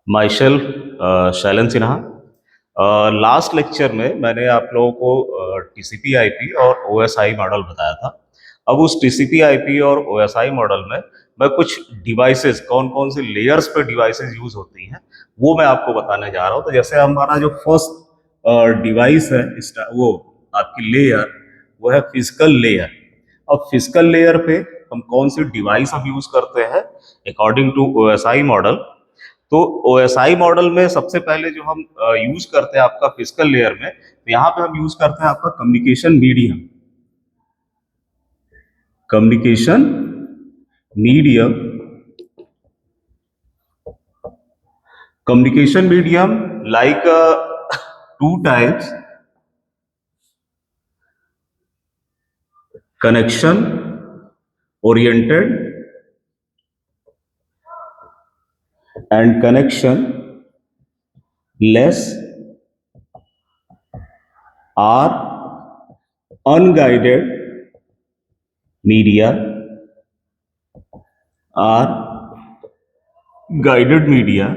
My self Shailene Sinha. Last lecture में मैंने आप लोगों को टीसीपी आईपी और ओएसआई मॉडल बताया था। अब उस टीसीपी आईपी और ओएसआई मॉडल में मैं कुछ डिवाइसेस, कौन कौन से लेयर्स पे डिवाइसेस यूज होती हैं वो मैं आपको बताने जा रहा हूँ। तो जैसे हमारा जो फर्स्ट डिवाइस है वो आपकी लेयर, वो है फिजिकल लेयर। अब फिजिकल लेयर पे हम कौन सी डिवाइस हम यूज करते हैं अकॉर्डिंग टू ओएसआई मॉडल। तो ओएसआई मॉडल में सबसे पहले जो हम यूज करते हैं आपका फिजिकल लेयर में, तो यहाँ पे हम यूज करते हैं आपका communication medium. Communication medium, communication medium like two types: connection oriented and connection less, are unguided media, are guided media.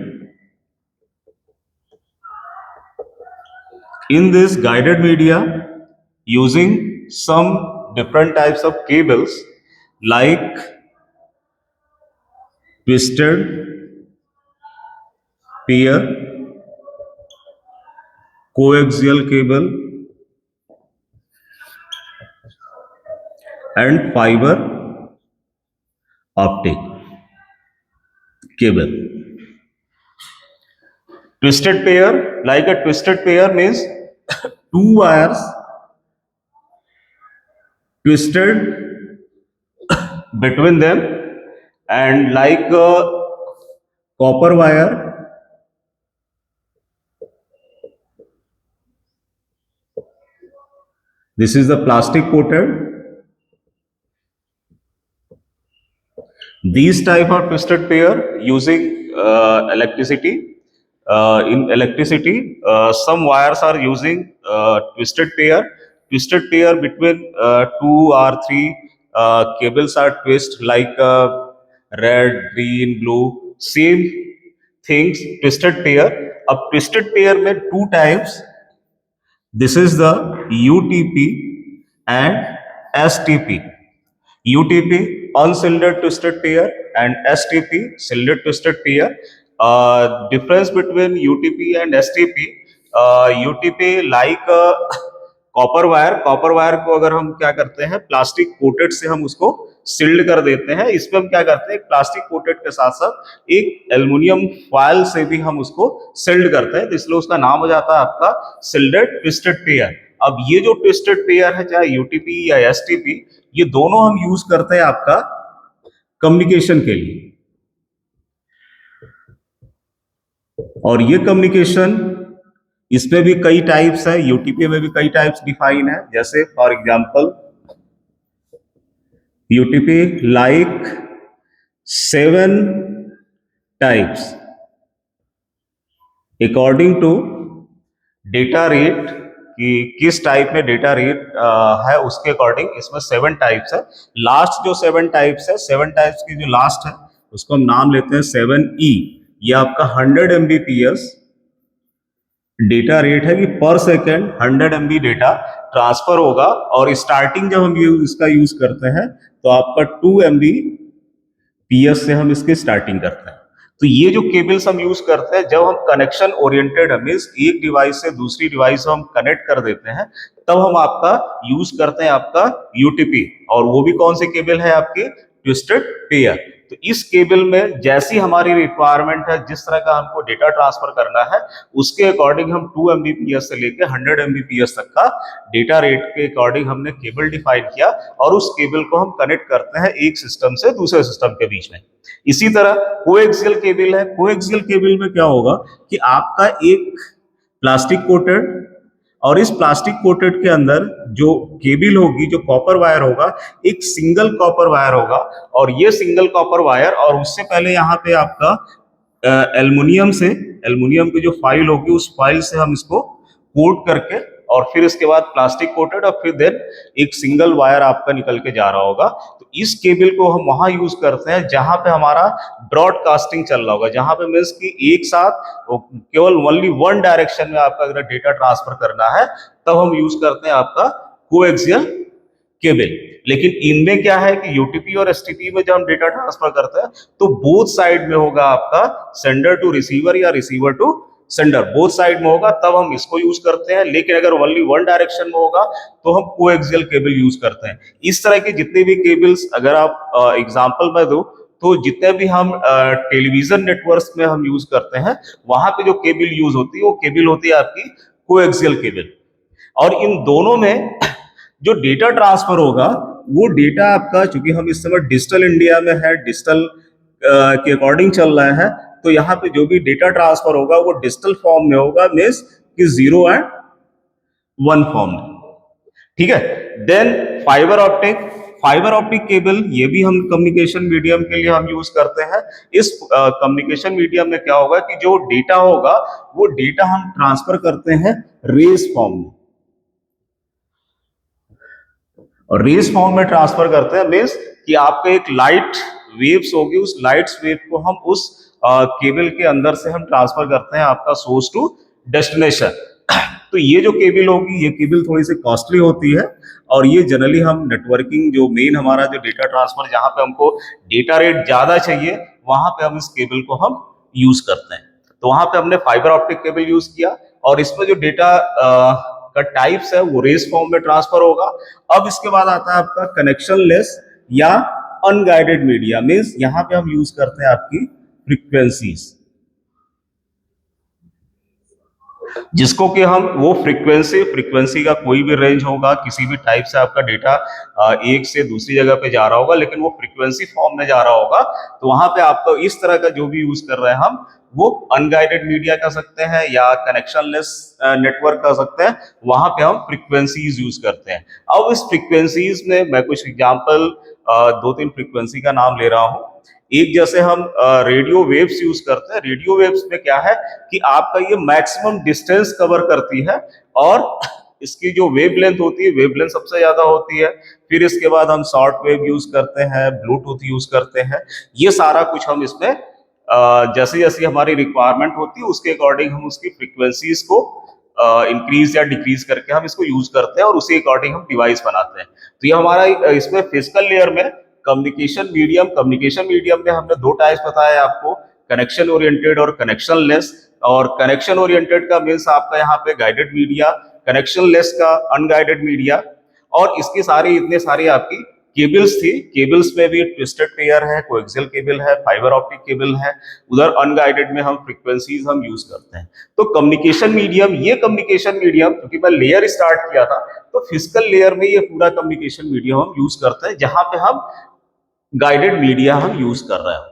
In this guided media, using some different types of cables like twisted pair, coaxial cable and fiber optic cable. Twisted pair, like a twisted pair means two wires twisted between them, and like a copper wire, this is the plastic coated. These type of twisted pair using electricity. In electricity, some wires are using twisted pair. Twisted pair between two or three cables are twist like red, green, blue. Same things, twisted pair. A twisted pair में two types. This is the UTP and STP. UTP, unshielded twisted pair, and STP, shielded twisted pair. Difference between UTP and STP, UTP like copper wire को अगर हम क्या करते हैं, plastic coated से हम उसको सील्ड कर देते हैं। इसमें हम क्या करते हैं, प्लास्टिक कोटेड के साथ साथ एक एल्युमिनियम फॉयल से भी हम उसको सील्ड करते हैं, तो इसलिए उसका नाम हो जाता है आपका सील्डेड ट्विस्टेड पेयर। अब ये जो ट्विस्टेड पेयर है, चाहे यूटीपी या एसटीपी, ये दोनों हम यूज करते हैं आपका कम्युनिकेशन के लिए। और ये कम्युनिकेशन, इसमें भी कई टाइप्स है, यूटीपी में भी कई टाइप्स डिफाइन है। जैसे for example UTP like 7 types according to data rate, कि किस टाइप में डेटा रेट है उसके अकॉर्डिंग इसमें 7 टाइप्स है। लास्ट जो 7 टाइप्स है, 7 टाइप्स की जो लास्ट है उसको हम नाम लेते हैं 7E। ये आपका 100 Mbps डेटा रेट है कि पर सेकेंड 100 MB डेटा ट्रांसफर होगा। और स्टार्टिंग जब हम इसका यूज करते हैं तो आपका 2 Mbps से हम इसकी स्टार्टिंग करते हैं। तो ये जो केबल्स हम यूज करते हैं, जब हम कनेक्शन ओरिएंटेड मींस एक डिवाइस से दूसरी डिवाइस हम कनेक्ट कर देते हैं, तब हम आपका यूज करते हैं आपका यूटीपी। और वो भी कौन से केबल है, आपके ट्विस्टेड पेयर। तो इस केबल में जैसी हमारी रिक्वायरमेंट है, जिस तरह का हमको डेटा ट्रांसफर करना है, उसके अकॉर्डिंग हम 2 Mbps से लेकर 100 Mbps तक का डेटा रेट के अकॉर्डिंग हमने केबल डिफाइन किया, और उस केबल को हम कनेक्ट करते हैं एक सिस्टम से दूसरे सिस्टम के बीच में। इसी तरह कोएक्सियल केबल है। कोएक्सियल केबल में क्या होगा कि आपका एक प्लास्टिक कोटेड, और इस प्लास्टिक कोटेड के अंदर जो केबल होगी, जो कॉपर वायर होगा, एक सिंगल कॉपर वायर होगा। और ये सिंगल कॉपर वायर, और उससे पहले यहाँ पे आपका एल्युमिनियम की जो फाइल होगी, उस फाइल से हम इसको कोट करके और फिर इसके बाद प्लास्टिक कोटेड, और फिर देन एक सिंगल वायर आपका निकल के जा रहा होगा। तो इस केबल को हम वहां यूज करते हैं जहां पे हमारा ब्रॉडकास्टिंग चल रहा होगा, जहां पे मीन्स कि एक साथ केवल ओनली वन डायरेक्शन में आपका अगर डेटा ट्रांसफर करना है तब हम यूज करते हैं आपका कोएक्सियल केबल। लेकिन इनमें क्या है कि यूटीपी और एसटीपी में जब हम डेटा ट्रांसफर करते हैं तो बोथ साइड में होगा आपका सेंडर टू रिसीवर या receiver to sender, both side में होगा, तब हम इसको यूज करते हैं। लेकिन अगर ओनली वन डायरेक्शन में होगा तो हम कोएक्सियल केबल यूज करते हैं। इस तरह के जितने भी केबल्स अगर आप एग्जांपल में दो तो जितने भी हम टेलीविजन नेटवर्क्स में हम यूज करते हैं वहां पे जो केबल यूज होती है वो केबल होती है आपकी कोएक्सियल केबल। और इन दोनों में जो डेटा ट्रांसफर होगा वो डेटा आपका, चूंकि हम इस समय डिजिटल इंडिया में है, डिजिटल के अकॉर्डिंग चल रहा है, तो यहाँ पे जो भी डेटा ट्रांसफर होगा वो डिजिटल फॉर्म में होगा, मीन्स कि 0 एंड 1 फॉर्म में। ठीक है। देन फाइबर ऑप्टिक केबल, ये भी हम कम्युनिकेशन मीडियम के लिए हम यूज करते हैं। इस कम्युनिकेशन मीडियम में क्या होगा कि जो डेटा होगा वो डेटा हम ट्रांसफर करते हैं रेस फॉर्म में, और रेस फॉर्म में ट्रांसफर करते हैं, मीन्स कि आपका एक लाइट वेव्स होगी, उस लाइट्स वेव को हम उस केबल के अंदर से हम ट्रांसफर करते हैं आपका सोर्स टू डेस्टिनेशन। तो ये जो केबल होगी, ये केबल थोड़ी सी कॉस्टली होती है, और ये जनरली हम नेटवर्किंग, जो मेन हमारा जो डेटा ट्रांसफर, जहां पे हमको डेटा रेट ज्यादा चाहिए वहां पे हम इस केबल को हम यूज करते हैं। तो वहां पे हमने फाइबर ऑप्टिक केबल यूज किया, और इसमें जो डेटा का टाइप्स है वो रेस फॉर्म में ट्रांसफर होगा। अब इसके बाद आता है आपका कनेक्शन लेस या अनगाइडेड मीडिया, मीन्स यहां पे हम यूज करते हैं आपकी फ्रीक्वेंसीज, जिसको कि हम वो फ्रीक्वेंसी का कोई भी रेंज होगा, किसी भी टाइप से आपका डेटा एक से दूसरी जगह पे जा रहा होगा, लेकिन वो फ्रीक्वेंसी फॉर्म में जा रहा होगा, तो वहां पे आपको इस तरह का जो भी यूज कर रहे हैं हम, वो अनगाइडेड मीडिया कह सकते हैं या कनेक्शनलेस नेटवर्क कह सकते हैं, वहां पे हम फ्रीक्वेंसीज यूज करते हैं। अब इस फ्रीक्वेंसीज में मैं कुछ एग्जाम्पल 2-3 फ्रीक्वेंसी का नाम ले रहा हूं। एक जैसे हम रेडियो वेव्स यूज करते हैं। रेडियो वेव्स में क्या है कि आपका ये मैक्सिमम डिस्टेंस कवर करती है, और इसकी जो वेव लेंथ होती है, वेव लेंथ सबसे ज्यादा होती है। फिर इसके बाद हम शॉर्ट वेव यूज करते हैं, ब्लूटूथ यूज करते हैं। ये सारा कुछ हम इसमें जैसे जैसी हमारी रिक्वायरमेंट होती है उसके अकॉर्डिंग हम उसकी फ्रीक्वेंसीज को इंक्रीज या डिक्रीज करके हम इसको यूज करते हैं, और उसी अकॉर्डिंग हम डिवाइस बनाते हैं। तो ये हमारा इसमें फिजिकल लेयर में कम्युनिकेशन मीडियम में हमने 2 टाइप्स बताए आपको, कनेक्शन ओरिएंटेड और कनेक्शन लेस। और कनेक्शन ओरिएंटेड का मीन्स आपका यहाँ पे गाइडेड मीडिया, कनेक्शन लेस का अनगाइडेड मीडिया। और इसकी सारी इतने सारी आपकी केबल्स थी। केबल्स में भी ट्विस्टेड पेयर है, कोएक्सियल केबल है, फाइबर ऑप्टिक केबल है, उधर अनगाइडेड में हम फ्रीक्वेंसीज हम यूज करते हैं। तो कम्युनिकेशन मीडियम, ये कम्युनिकेशन मीडियम, क्योंकि मैं लेयर स्टार्ट किया था, तो फिजिकल लेयर में ये पूरा कम्युनिकेशन मीडियम हम यूज करते हैं, जहां पे हम गाइडेड मीडिया हम यूज कर रहे हैं।